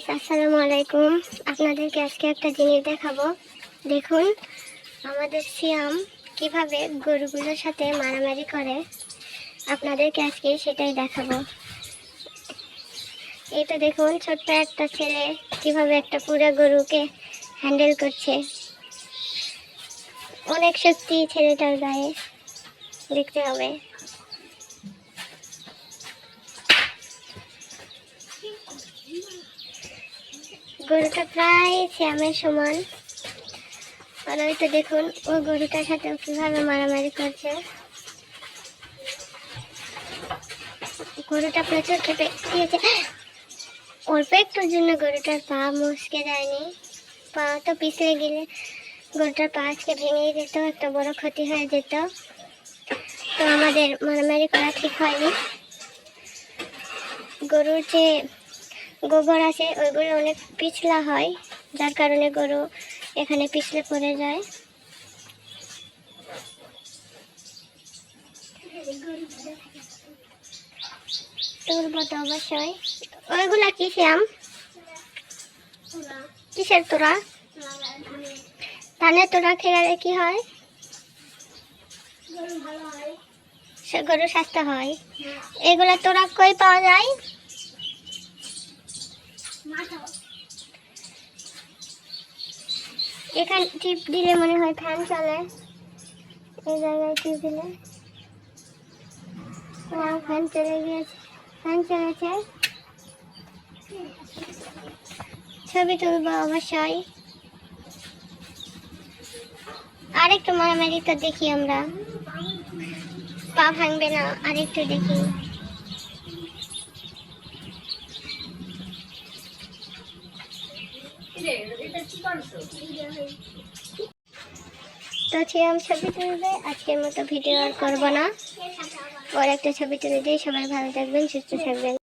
Guys, আসসালামু আলাইকুম। আপনাদেরকে আজকে একটা জিনিস দেখাবো। দেখুন আমাদের সিয়াম কিভাবে গরুগুলোর সাথে মারামারি করে, আপনাদেরকে আজকে সেটাই দেখাবো। এটা দেখুন, ছোট্ট একটা ছেলে কিভাবে একটা পুরো গরুকে হ্যান্ডেল করছে। অনেক শক্তি ছেলেটার গায়ে, দেখতে হবে। গরুটা প্রায় শ্যামের সমান, আর ওইটা দেখুন ও গরুটার সাথে কিভাবে মারামারি করছে। গরুটা প্রচুর খেপে দিয়েছে। অল্প একটুর জন্য গরুটার পা মুচকে যায়নি। পা তো পিছলে গেলে গরুটার পা আজকে ভেঙে যেত, একটা বড় ক্ষতি হয়ে যেত। তো আমাদের মারামারি করা ঠিক হয়নি। গরুর যে গোবর আছে ওইগুলো অনেক পিছলা হয়, যার কারণে গরু এখানে পিছলে পড়ে যায়। তুলব তো অবশ্যই। ওইগুলা কি শ্যাম? কিসের তোরা? ধানের তোরা খেলে কি হয়? গরু স্বাস্থ্য হয়। এগুলা তোরা কই পাওয়া যায়? এখানে টিপ দিলে মনে হয় ফ্যান চলে। এই জায়গায় টিপ দিলে ফ্যান চলে গিয়েছে, ফ্যান চলেছে। ছবি তুলবো অবশ্যই। আরেকটু মারামারি তো দেখি আমরা, পা ভাঙবে না, আরেকটু দেখি। তো সিয়াম ছবি তুলবে, আজকের মতো ভিডিও আর করবো না। পরে একটা ছবি তুলে দিই। সবাই ভালো থাকবেন, সুস্থ থাকবেন।